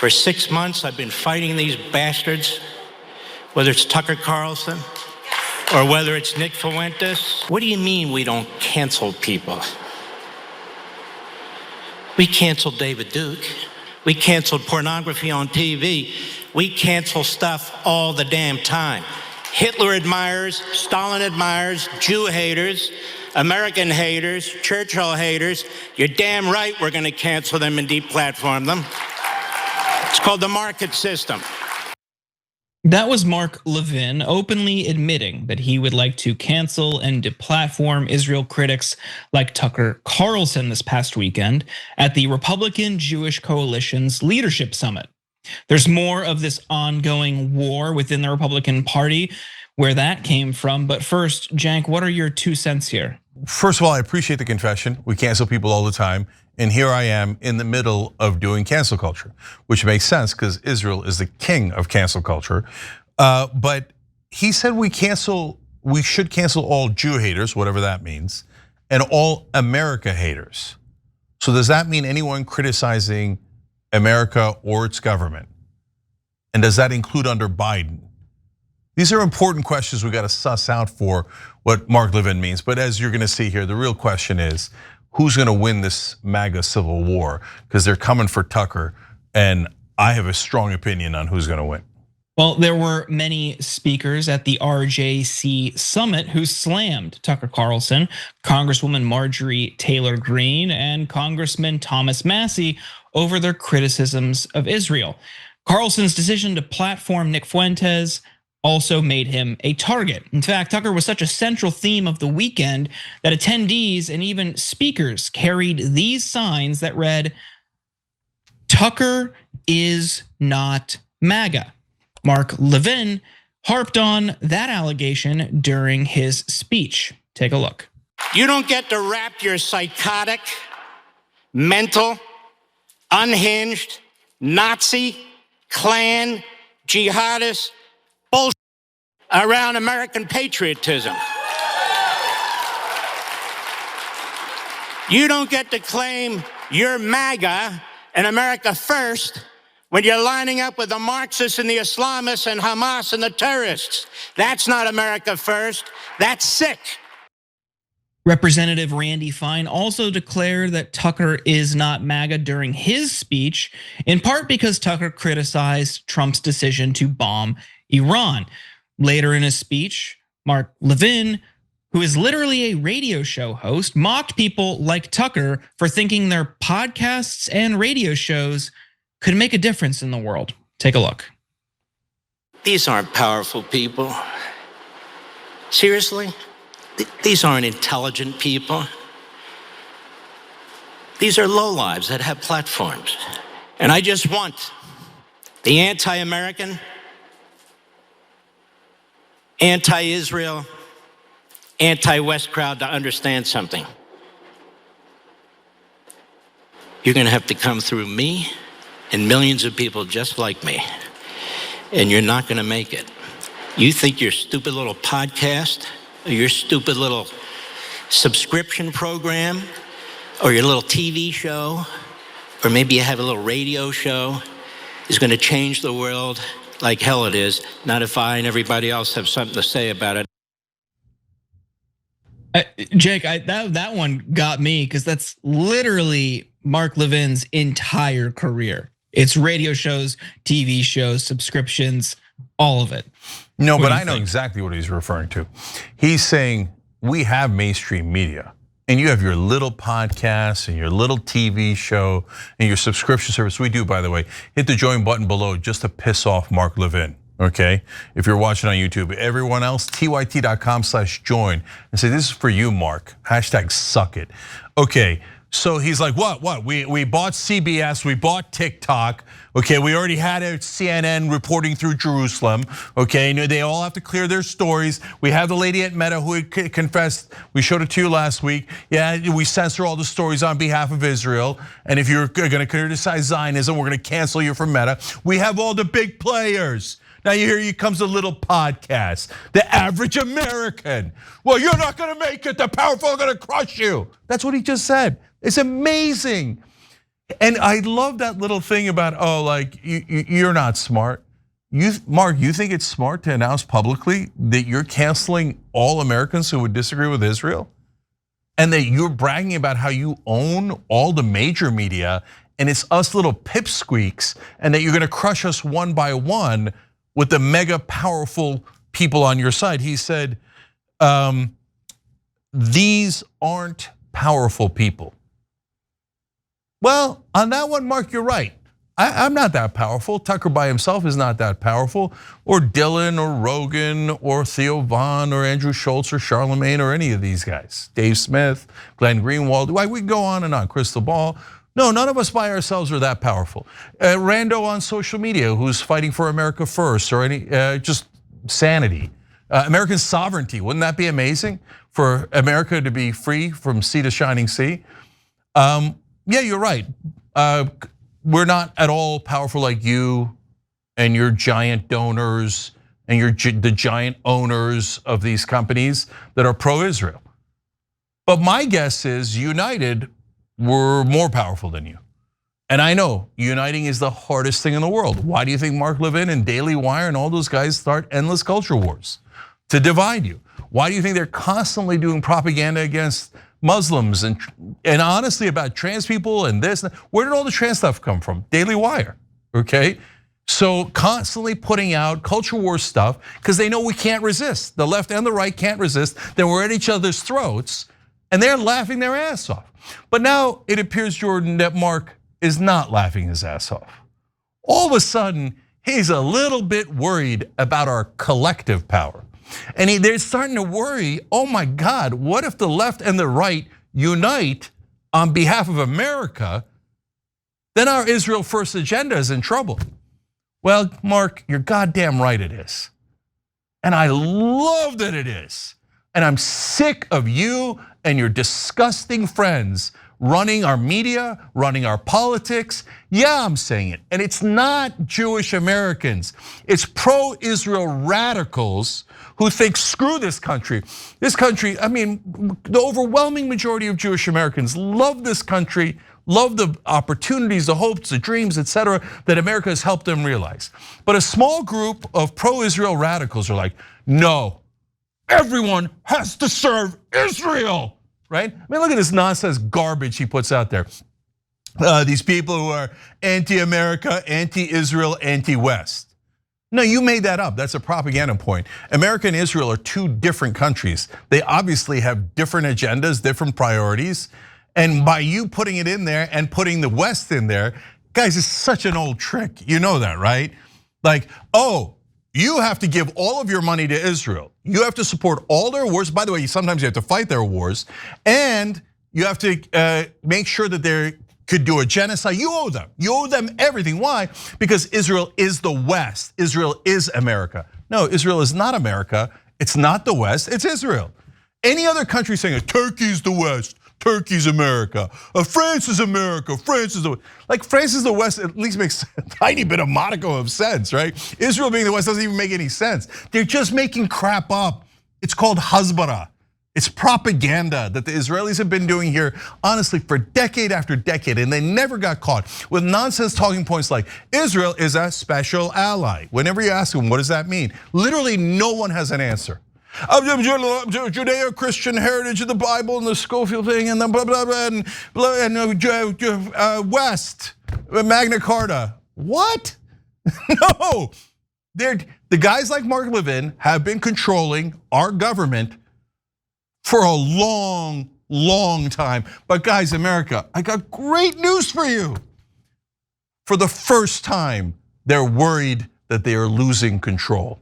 For 6 months, I've been fighting these bastards, whether it's Tucker Carlson or whether it's Nick Fuentes. What do you mean we don't cancel people? We canceled David Duke. We canceled pornography on TV. We cancel stuff all the damn time. Hitler admirers, Stalin admirers, Jew haters, American haters, Churchill haters. You're damn right we're going to cancel them and deplatform them. It's called the market system. That was Mark Levin openly admitting that he would like to cancel and deplatform Israel critics like Tucker Carlson this past weekend at the Republican Jewish Coalition's Leadership Summit. There's more of this ongoing war within the Republican Party, where that came from. But first, Jank, what are your 2 cents here? First of all, I appreciate the confession. We cancel people all the time. And here I am in the middle of doing cancel culture, which makes sense because Israel is the king of cancel culture. But he said we should cancel all Jew haters, whatever that means, and all America haters. So does that mean anyone criticizing America or its government? And does that include under Biden? These are important questions we got to suss out for what Mark Levin means. But as you're going to see here, the real question is, who's going to win this MAGA civil war? Because they're coming for Tucker, and I have a strong opinion on who's going to win. Well, there were many speakers at the RJC summit who slammed Tucker Carlson, Congresswoman Marjorie Taylor Greene, and Congressman Thomas Massie over their criticisms of Israel. Carlson's decision to platform Nick Fuentes also made him a target. In fact, Tucker was such a central theme of the weekend that attendees and even speakers carried these signs that read, "Tucker is not MAGA." Mark Levin harped on that allegation during his speech. Take a look. You don't get to wrap your psychotic, mental, unhinged, Nazi, Klan, jihadist bullshit around American patriotism. You don't get to claim you're MAGA and America first when you're lining up with the Marxists and the Islamists and Hamas and the terrorists. That's not America first. That's sick. Representative Randy Fine also declared that Tucker is not MAGA during his speech, in part because Tucker criticized Trump's decision to bomb Iran. Later in his speech, Mark Levin, who is literally a radio show host, mocked people like Tucker for thinking their podcasts and radio shows could make a difference in the world. Take a look. These aren't powerful people. Seriously? These aren't intelligent people. These are lowlives that have platforms. And I just want the anti-American, anti-Israel, anti-West crowd to understand something. You're going to have to come through me and millions of people just like me, and you're not going to make it. You think your stupid little podcast, or your stupid little subscription program, or your little TV show, or maybe you have a little radio show, is going to change the world like hell it is, not if I and everybody else have something to say about it. Jake, that one got me because that's literally Mark Levin's entire career. It's radio shows, TV shows, subscriptions, all of it. No, but I know exactly what he's referring to. He's saying we have mainstream media, and you have your little podcast and your little TV show and your subscription service. We do, by the way. Hit the join button below just to piss off Mark Levin, okay? If you're watching on YouTube, everyone else, tyt.com/join and say, this is for you, Mark. #suck it. Okay. So he's like, what? We bought CBS, we bought TikTok. Okay, we already had a CNN reporting through Jerusalem. Okay, they all have to clear their stories. We have the lady at Meta who confessed. We showed it to you last week. Yeah, we censor all the stories on behalf of Israel. And if you're going to criticize Zionism, we're going to cancel you from Meta. We have all the big players. Now here comes a little podcast. The average American. Well, you're not going to make it. The powerful are going to crush you. That's what he just said. It's amazing. And I love that little thing about, oh, like you're not smart. Mark, you think it's smart to announce publicly that you're canceling all Americans who would disagree with Israel? And that you're bragging about how you own all the major media and it's us little pipsqueaks, and that you're gonna crush us one by one with the mega powerful people on your side. He said, these aren't powerful people. Well, on that one, Mark, you're right. I'm not that powerful. Tucker by himself is not that powerful, or Dylan, or Rogan, or Theo Vaughn, or Andrew Schultz, or Charlemagne, or any of these guys. Dave Smith, Glenn Greenwald. Why, we go on and on. Crystal Ball. No, none of us by ourselves are that powerful. Rando on social media, who's fighting for America first, or any just sanity. American sovereignty. Wouldn't that be amazing for America to be free from sea to shining sea? Yeah, you're right. We're not at all powerful like you and your giant donors and the giant owners of these companies that are pro-Israel. But my guess is United were more powerful than you. And I know uniting is the hardest thing in the world. Why do you think Mark Levin and Daily Wire and all those guys start endless culture wars? To divide you. Why do you think they're constantly doing propaganda against Muslims and honestly about trans people and this? Where did all the trans stuff come from? Daily Wire, okay? So constantly putting out culture war stuff because they know we can't resist. The left and the right can't resist. Then we're at each other's throats and they're laughing their ass off. But now it appears, Jordan, that Mark is not laughing his ass off. All of a sudden, he's a little bit worried about our collective power. And they're starting to worry, oh my God, what if the left and the right unite on behalf of America? Then our Israel first agenda is in trouble. Well, Mark, you're goddamn right it is. And I love that it is. And I'm sick of you and your disgusting friends running our media, running our politics. Yeah, I'm saying it. And it's not Jewish Americans. It's pro-Israel radicals who think, screw this country. This country, I mean, the overwhelming majority of Jewish Americans love this country, love the opportunities, the hopes, the dreams, etc., that America has helped them realize. But a small group of pro-Israel radicals are like, no, everyone has to serve Israel, right? I mean, look at this nonsense garbage he puts out there. These people who are anti-America, anti-Israel, anti-West. No, you made that up. That's a propaganda point. America and Israel are two different countries. They obviously have different agendas, different priorities. And by you putting it in there and putting the West in there, guys, it's such an old trick. You know that, right? Like, oh, you have to give all of your money to Israel. You have to support all their wars. By the way, sometimes you have to fight their wars. And you have to make sure that they could do a genocide. You owe them everything. Why? Because Israel is the West. Israel is America. No, Israel is not America. It's not the West, it's Israel. Any other country saying Turkey's the West, Turkey's America, France is America, France is the West. Like France is the West at least makes a tiny bit of modicum of sense, right? Israel being the West doesn't even make any sense. They're just making crap up. It's called Hasbara. It's propaganda that the Israelis have been doing here, honestly, for decade after decade, and they never got caught with nonsense talking points like Israel is a special ally. Whenever you ask them, what does that mean? Literally, no one has an answer. Judeo-Christian heritage of the Bible and the Schofield thing and the blah blah blah and West Magna Carta. What? No, the guys like Mark Levin have been controlling our government for a long, long time. But guys, America, I got great news for you. For the first time, they're worried that they are losing control.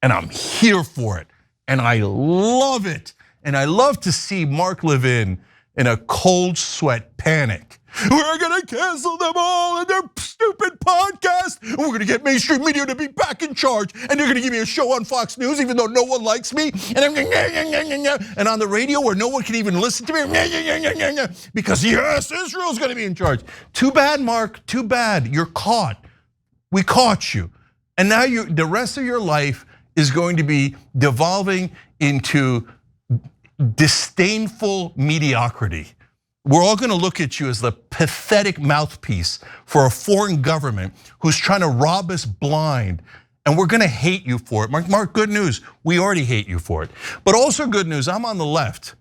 And I'm here for it. And I love it. And I love to see Mark Levin in a cold sweat panic. We're gonna cancel them all and their stupid podcast. And we're gonna get mainstream media to be back in charge. And they're gonna give me a show on Fox News even though no one likes me. And on the radio where no one can even listen to me. Because yes, Israel's gonna be in charge. Too bad, Mark, too bad. You're caught. We caught you. And now the rest of your life is going to be devolving into disdainful mediocrity. we're all gonna look at you as the pathetic mouthpiece for a foreign government who's trying to rob us blind. And we're gonna hate you for it. Mark, good news, we already hate you for it. But also good news, I'm on the left.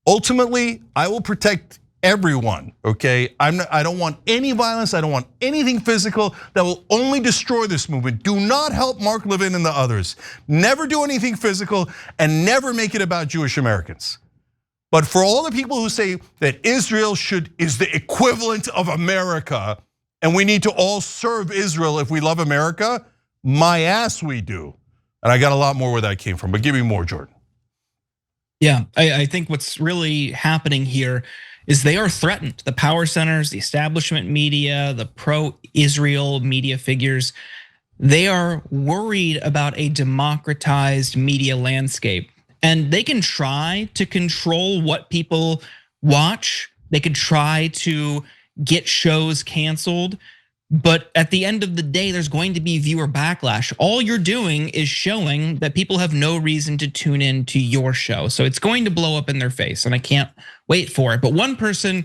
Ultimately, I will protect everyone, okay? I don't want any violence, I don't want anything physical that will only destroy this movement. Do not help Mark Levin and the others. Never do anything physical and never make it about Jewish Americans. But for all the people who say that Israel is the equivalent of America and we need to all serve Israel if we love America, my ass we do. And I got a lot more where that came from, but give me more, Jordan. Yeah, I think what's really happening here is they are threatened. The power centers, the establishment media, the pro-Israel media figures, they are worried about a democratized media landscape. And they can try to control what people watch. They could try to get shows canceled. But at the end of the day, there's going to be viewer backlash. All you're doing is showing that people have no reason to tune in to your show. So it's going to blow up in their face, and I can't wait for it. But one person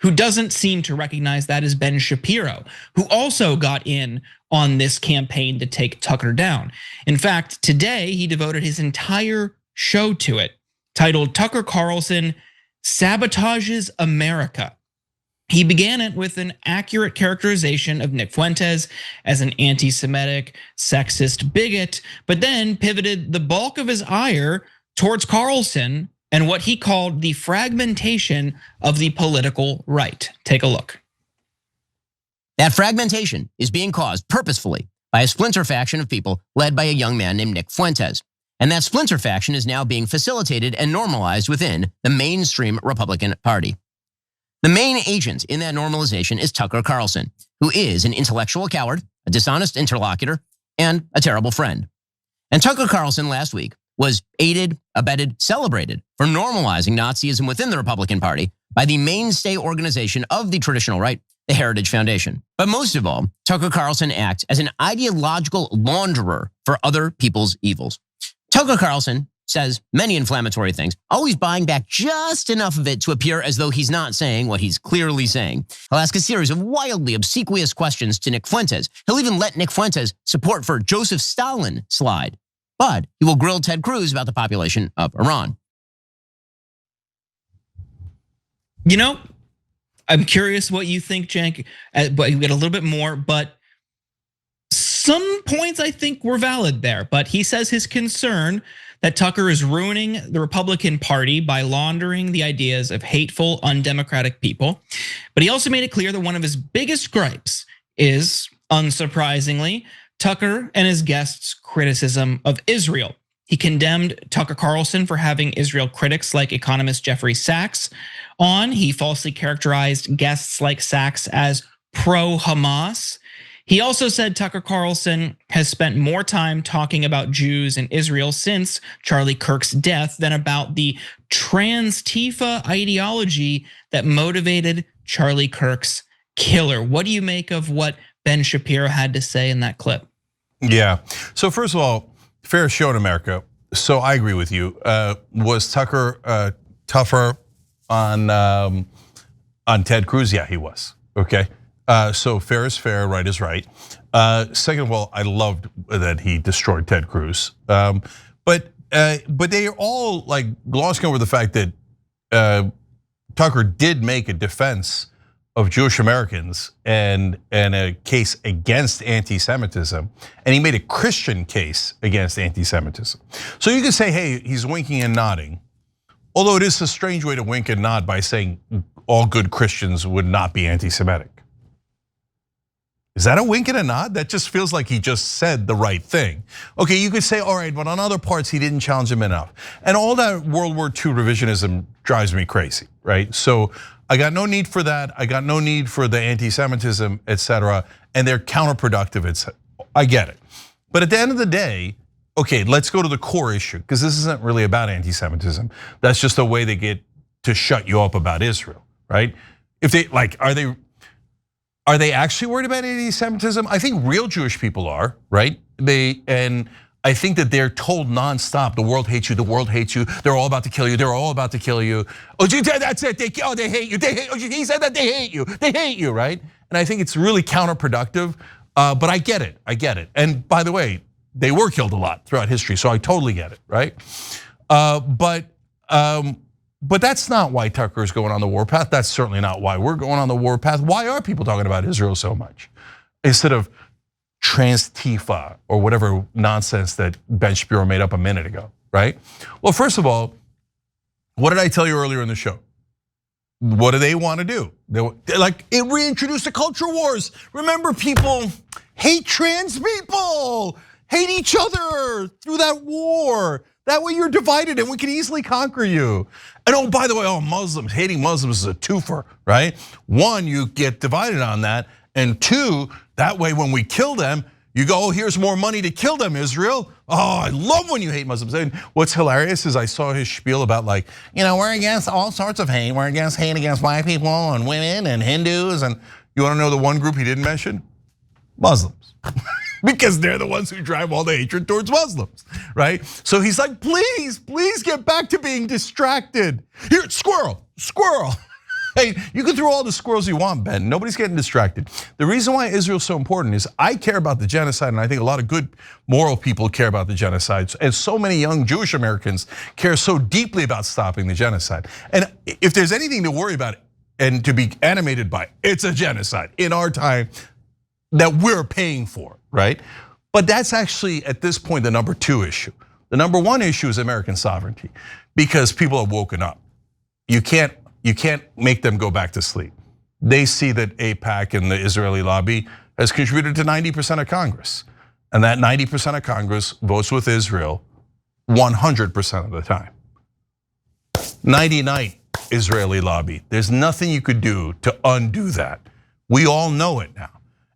who doesn't seem to recognize that is Ben Shapiro, who also got in on this campaign to take Tucker down. In fact, today he devoted his entire show to it, titled Tucker Carlson Sabotages America. He began it with an accurate characterization of Nick Fuentes as an anti-Semitic, sexist bigot, but then pivoted the bulk of his ire towards Carlson and what he called the fragmentation of the political right. Take a look. That fragmentation is being caused purposefully by a splinter faction of people led by a young man named Nick Fuentes. And that splinter faction is now being facilitated and normalized within the mainstream Republican Party. The main agent in that normalization is Tucker Carlson, who is an intellectual coward, a dishonest interlocutor, and a terrible friend. And Tucker Carlson last week was aided, abetted, celebrated for normalizing Nazism within the Republican Party by the mainstay organization of the traditional right, the Heritage Foundation. But most of all, Tucker Carlson acts as an ideological launderer for other people's evils. Tucker Carlson says many inflammatory things, always buying back just enough of it to appear as though he's not saying what he's clearly saying. He'll ask a series of wildly obsequious questions to Nick Fuentes. He'll even let Nick Fuentes' support for Joseph Stalin slide. But he will grill Ted Cruz about the population of Iran. You know, I'm curious what you think, Cenk, but you get a little bit more, but some points I think were valid there. But he says his concern that Tucker is ruining the Republican Party by laundering the ideas of hateful, undemocratic people. But he also made it clear that one of his biggest gripes is, unsurprisingly, Tucker and his guests' criticism of Israel. He condemned Tucker Carlson for having Israel critics like economist Jeffrey Sachs on. He falsely characterized guests like Sachs as pro-Hamas. He also said Tucker Carlson has spent more time talking about Jews and Israel since Charlie Kirk's death than about the trans-Tifa ideology that motivated Charlie Kirk's killer. What do you make of what Ben Shapiro had to say in that clip? Yeah, so first of all, fair show in America. So I agree with you. Was Tucker tougher on Ted Cruz? Yeah, he was, okay. So fair is fair, right is right. Second of all, I loved that he destroyed Ted Cruz. But they are all like glossing over the fact that Tucker did make a defense of Jewish Americans and a case against anti-Semitism, and he made a Christian case against anti-Semitism. So you could say, hey, he's winking and nodding. Although it is a strange way to wink and nod by saying all good Christians would not be anti-Semitic. Is that a wink and a nod? That just feels like he just said the right thing. Okay, you could say, all right, but on other parts, he didn't challenge him enough. And all that World War II revisionism drives me crazy, right? So I got no need for that. I got no need for the anti-Semitism, et cetera. And they're counterproductive, I get it. But at the end of the day, okay, let's go to the core issue, because this isn't really about anti-Semitism. That's just a way they get to shut you up about Israel, right? If they, like, are they actually worried about anti-Semitism? I think real Jewish people are, right? And I think that they're told nonstop, the world hates you, the world hates you, they're all about to kill you, they're all about to kill you. Oh, that's it, they hate you, he said that they hate you, right? And I think it's really counterproductive, but I get it. And by the way, they were killed a lot throughout history, so I totally get it, right? But that's not why Tucker is going on the warpath. That's certainly not why we're going on the warpath. Why are people talking about Israel so much? Instead of trans-Tifa or whatever nonsense that Ben Shapiro made up a minute ago, right? Well, first of all, what did I tell you earlier in the show? What do they want to do? It reintroduced the culture wars. Remember, people hate trans people, hate each other through that war. That way you're divided and we can easily conquer you. And oh, by the way, Muslims, hating Muslims is a twofer, right? One, you get divided on that. And two, that way when we kill them, you go, oh, here's more money to kill them, Israel. Oh, I love when you hate Muslims. And what's hilarious is I saw his spiel about we're against all sorts of hate. We're against hate against white people and women and Hindus. And you wanna know the one group he didn't mention? Muslims. Because they're the ones who drive all the hatred towards Muslims, right? So he's like, please get back to being distracted. Here, squirrel. Hey, you can throw all the squirrels you want, Ben. Nobody's getting distracted. The reason why Israel's so important is I care about the genocide, and I think a lot of good moral people care about the genocide. And so many young Jewish Americans care so deeply about stopping the genocide. And if there's anything to worry about and to be animated by, it's a genocide in our time that we're paying for, right? But that's actually, at this point, the number 2 issue. The number 1 issue is American sovereignty, because people have woken up. You can't make them go back to sleep. They see that AIPAC and the Israeli lobby has contributed to 90% of Congress. And that 90% of Congress votes with Israel 100% of the time. 99 Israeli lobby. There's nothing you could do to undo that. We all know it now.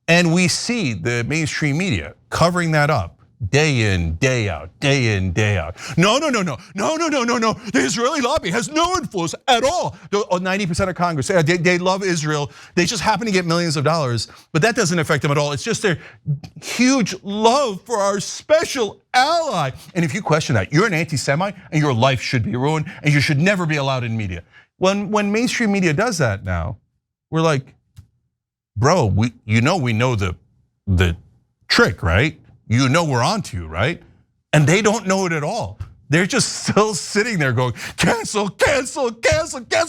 And we see the mainstream media covering that up day in, day out, day in, day out. No. The Israeli lobby has no influence at all. 90% of Congress, they love Israel. They just happen to get millions of dollars, but that doesn't affect them at all. It's just their huge love for our special ally. And if you question that, you're an anti-Semite and your life should be ruined and you should never be allowed in media. When mainstream media does that now, we're like, bro, we know the trick, right? You know we're onto you, right? And they don't know it at all. They're just still sitting there going, cancel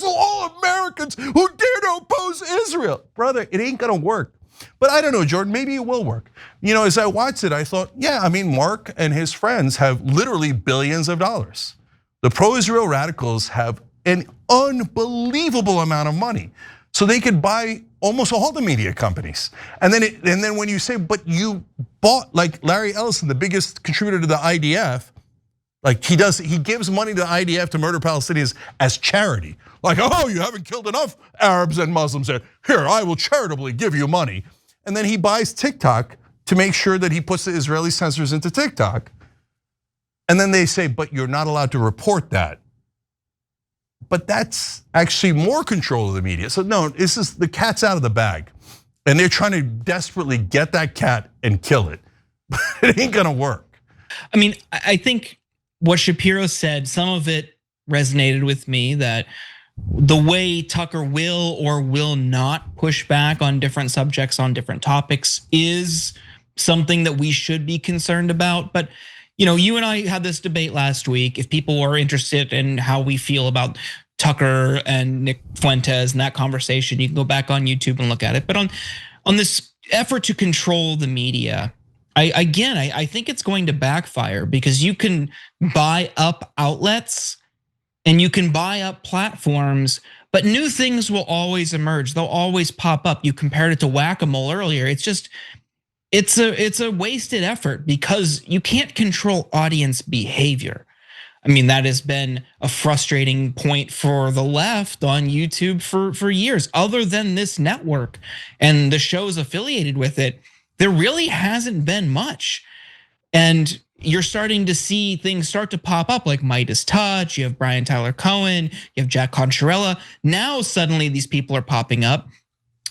all Americans who dare to oppose Israel. Brother, it ain't gonna work. But I don't know, Jordan, maybe it will work. As I watched it, I thought, yeah, Mark and his friends have literally billions of dollars. The pro-Israel radicals have an unbelievable amount of money. So they could buy almost all the media companies. And then when you say, but you bought, like Larry Ellison, the biggest contributor to the IDF, he gives money to the IDF to murder Palestinians as charity. Like, oh, you haven't killed enough Arabs and Muslims there. Here, I will charitably give you money. And then he buys TikTok to make sure that he puts the Israeli censors into TikTok. And then they say, but you're not allowed to report that. But that's actually more control of the media. So no, the cat's out of the bag. And they're trying to desperately get that cat and kill it. But it ain't gonna work. I think what Shapiro said, some of it resonated with me, that the way Tucker will or will not push back on different subjects, on different topics, is something that we should be concerned about. But you and I had this debate last week. If people are interested in how we feel about Tucker and Nick Fuentes and that conversation, you can go back on YouTube and look at it. But on this effort to control the media, I think it's going to backfire, because you can buy up outlets and you can buy up platforms, but new things will always emerge. They'll always pop up. You compared it to whack-a-mole earlier. It's a wasted effort, because you can't control audience behavior. That has been a frustrating point for the left on YouTube for years. Other than this network and the shows affiliated with it, there really hasn't been much. And you're starting to see things start to pop up, like Midas Touch. You have Brian Tyler Cohen, you have Jack Concherella. Now suddenly these people are popping up.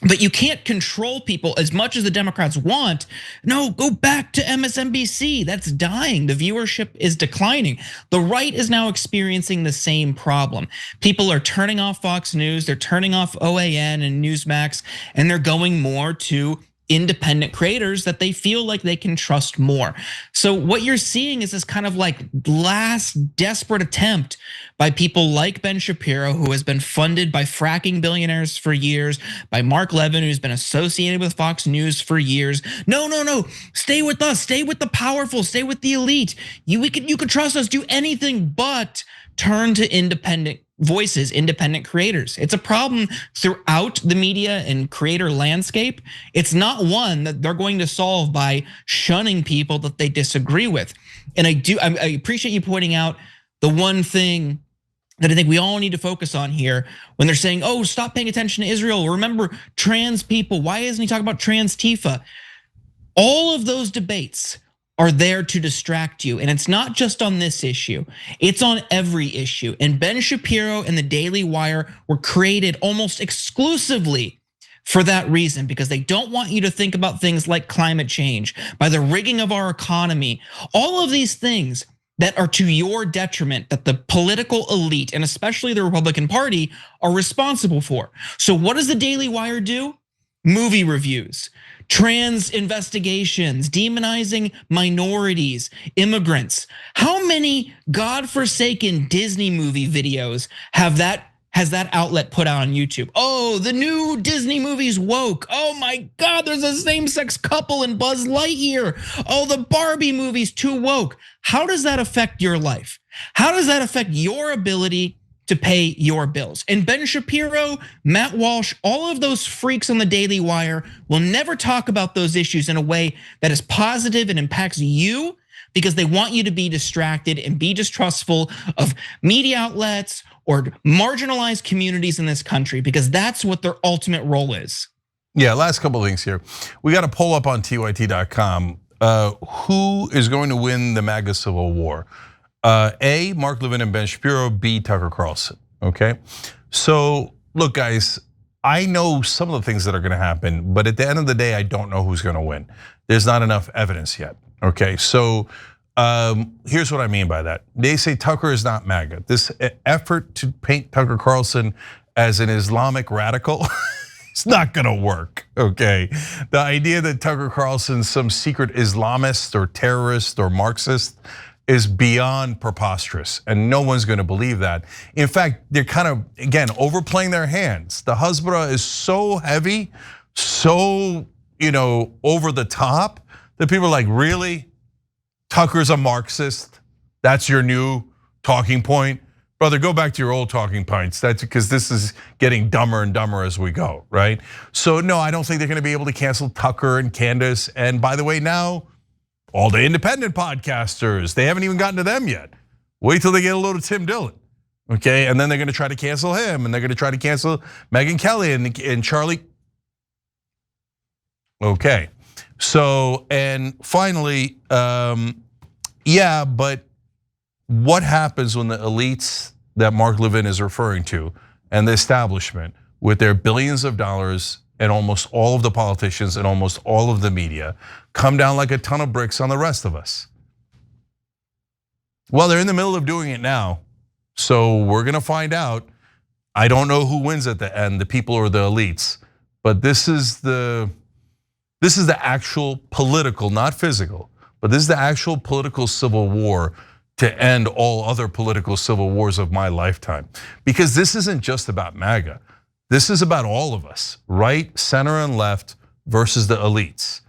But you can't control people as much as the Democrats want. No, go back to MSNBC. That's dying. The viewership is declining. The right is now experiencing the same problem. People are turning off Fox News, they're turning off OAN and Newsmax, and they're going more to independent creators that they feel like they can trust more. So what you're seeing is this kind of like last desperate attempt by people like Ben Shapiro, who has been funded by fracking billionaires for years, by Mark Levin, who's been associated with Fox News for years. No, stay with us, stay with the powerful, stay with the elite. You could trust us, do anything but turn to independent voices, independent creators. It's a problem throughout the media and creator landscape. It's not one that they're going to solve by shunning people that they disagree with. And I appreciate you pointing out the one thing that I think we all need to focus on here when they're saying, oh, stop paying attention to Israel. Remember trans people. Why isn't he talking about trans Tifa? All of those debates are there to distract you. And it's not just on this issue, it's on every issue. And Ben Shapiro and the Daily Wire were created almost exclusively for that reason, because they don't want you to think about things like climate change, by the rigging of our economy, all of these things that are to your detriment, that the political elite, and especially the Republican Party, are responsible for. So what does the Daily Wire do? Movie reviews, trans investigations, demonizing minorities, immigrants. How many godforsaken Disney movie videos has that outlet put out on YouTube? Oh, the new Disney movie's woke. Oh my God, there's a same-sex couple in Buzz Lightyear. Oh, the Barbie movie's too woke. How does that affect your life? How does that affect your ability to pay your bills? And Ben Shapiro, Matt Walsh, all of those freaks on the Daily Wire will never talk about those issues in a way that is positive and impacts you, because they want you to be distracted and be distrustful of media outlets or marginalized communities in this country, because that's what their ultimate role is. Yeah, last couple of things here. We got a poll up on tyt.com. Who is going to win the MAGA civil war? A, Mark Levin and Ben Shapiro. B, Tucker Carlson, okay? So look, guys, I know some of the things that are gonna happen, but at the end of the day, I don't know who's gonna win. There's not enough evidence yet, okay? So here's what I mean by that. They say Tucker is not MAGA. This effort to paint Tucker Carlson as an Islamic radical, it's not gonna work, okay? The idea that Tucker Carlson's some secret Islamist or terrorist or Marxist is beyond preposterous, and no one's gonna believe that. In fact, they're kind of, again, overplaying their hands. The Hezbollah is so heavy, so over the top, that people are like, really? Tucker's a Marxist? That's your new talking point? Brother, go back to your old talking points. That's because this is getting dumber and dumber as we go, right? So no, I don't think they're gonna be able to cancel Tucker and Candace. And by the way, now, all the independent podcasters, they haven't even gotten to them yet. Wait till they get a load of Tim Dillon, okay? And then they're gonna try to cancel him, and they're gonna try to cancel Megyn Kelly and Charlie. Okay, so, and finally, yeah, but what happens when the elites that Mark Levin is referring to and the establishment with their billions of dollars and almost all of the politicians and almost all of the media come down like a ton of bricks on the rest of us? Well, they're in the middle of doing it now, so we're gonna find out. I don't know who wins at the end, the people or the elites, but this is the actual political, not physical, but this is the actual political civil war to end all other political civil wars of my lifetime. Because this isn't just about MAGA. This is about all of us, right, center, and left versus the elites.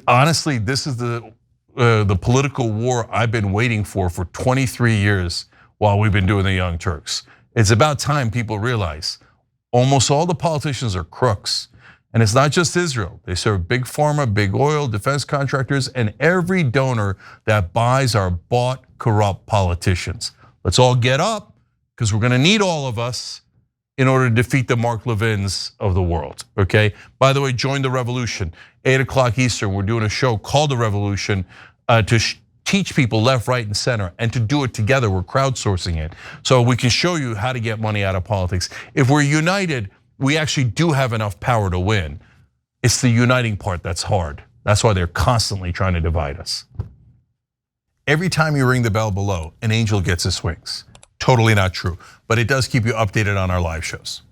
Honestly, this is the political war I've been waiting for 23 years while we've been doing the Young Turks. It's about time people realize almost all the politicians are crooks. And it's not just Israel. They serve big pharma, big oil, defense contractors, and every donor that buys our bought, corrupt politicians. Let's all get up, because we're gonna need all of us in order to defeat the Mark Levins of the world, okay? By the way, join the revolution. 8 o'clock Eastern, we're doing a show called The Revolution to teach people left, right, and center, and to do it together. We're crowdsourcing it so we can show you how to get money out of politics. If we're united, we actually do have enough power to win. It's the uniting part that's hard. That's why they're constantly trying to divide us. Every time you ring the bell below, an angel gets his wings. Totally not true, but it does keep you updated on our live shows.